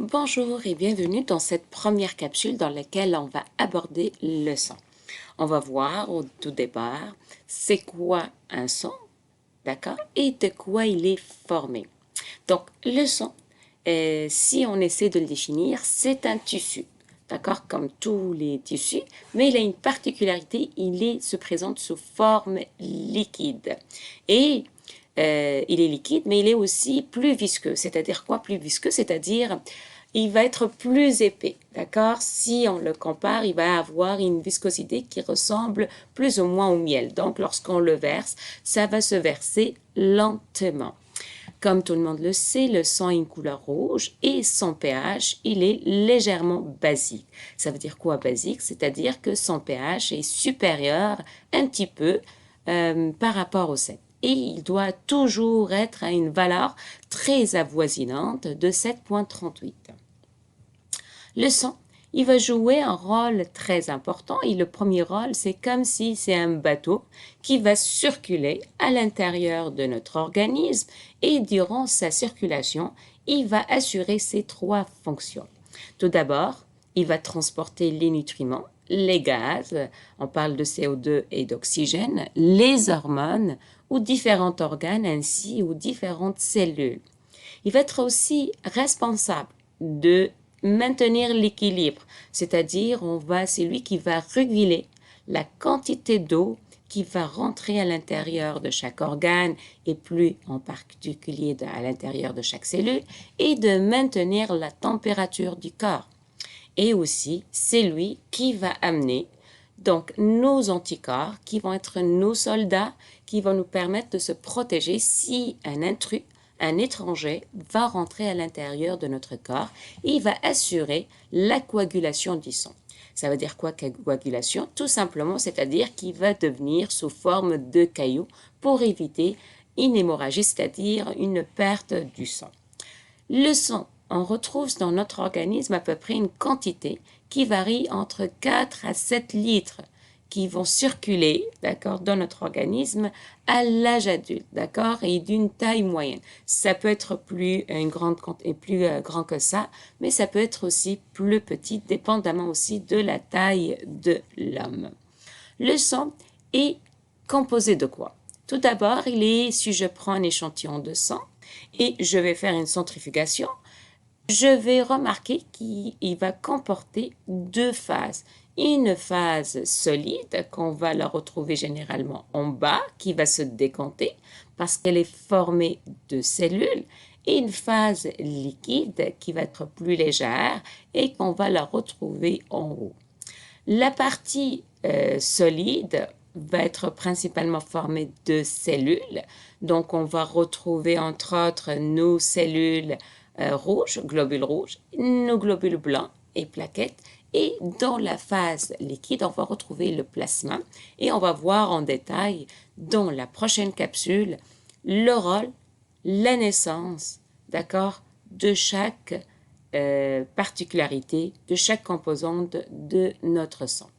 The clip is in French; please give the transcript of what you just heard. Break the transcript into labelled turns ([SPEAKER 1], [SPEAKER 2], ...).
[SPEAKER 1] Bonjour et bienvenue dans cette première capsule dans laquelle on va aborder le sang. On va voir au tout départ c'est quoi un sang, d'accord, et de quoi il est formé. Donc le sang, si on essaie de le définir, c'est un tissu, d'accord, comme tous les tissus, mais il a une particularité, se présente sous forme liquide. Et il est liquide, mais il est aussi plus visqueux. C'est-à-dire quoi plus visqueux? C'est-à-dire il va être plus épais, d'accord? Si on le compare, il va avoir une viscosité qui ressemble plus ou moins au miel. Donc, lorsqu'on le verse, ça va se verser lentement. Comme tout le monde le sait, le sang a une couleur rouge et son pH, il est légèrement basique. Ça veut dire quoi basique? C'est-à-dire que son pH est supérieur un petit peu par rapport au sel. Et il doit toujours être à une valeur très avoisinante de 7,38. Le sang, il va jouer un rôle très important et le premier rôle, c'est comme si c'est un bateau qui va circuler à l'intérieur de notre organisme et durant sa circulation, il va assurer ces trois fonctions. Tout d'abord, il va transporter les nutriments, les gaz, on parle de CO2 et d'oxygène, les hormones ou différents organes ainsi ou différentes cellules. Il va être aussi responsable de maintenir l'équilibre, c'est-à-dire c'est lui qui va réguler la quantité d'eau qui va rentrer à l'intérieur de chaque organe et plus en particulier à l'intérieur de chaque cellule et de maintenir la température du corps. Et aussi, c'est lui qui va amener donc nos anticorps qui vont être nos soldats qui vont nous permettre de se protéger si un intrus, un étranger va rentrer à l'intérieur de notre corps et il va assurer la coagulation du sang. Ça veut dire quoi coagulation? Tout simplement, c'est-à-dire qu'il va devenir sous forme de cailloux pour éviter une hémorragie, c'est-à-dire une perte du sang. Le sang, on retrouve dans notre organisme à peu près une quantité qui varie entre 4 à 7 litres qui vont circuler, d'accord, dans notre organisme à l'âge adulte, d'accord, et d'une taille moyenne. Ça peut être plus grand que ça, mais ça peut être aussi plus petit, dépendamment aussi de la taille de l'homme. Le sang est composé de quoi? Tout d'abord, si je prends un échantillon de sang et je vais faire une centrifugation, je vais remarquer qu'il va comporter deux phases. Une phase solide qu'on va la retrouver généralement en bas, qui va se décanter parce qu'elle est formée de cellules, et une phase liquide qui va être plus légère et qu'on va la retrouver en haut. La partie solide va être principalement formée de cellules. Donc, on va retrouver entre autres nos cellules rouges, globules rouges, nos globules blancs et plaquettes. Et dans la phase liquide, on va retrouver le plasma. Et on va voir en détail dans la prochaine capsule le rôle, la naissance, d'accord, de chaque particularité, de chaque composante de notre sang.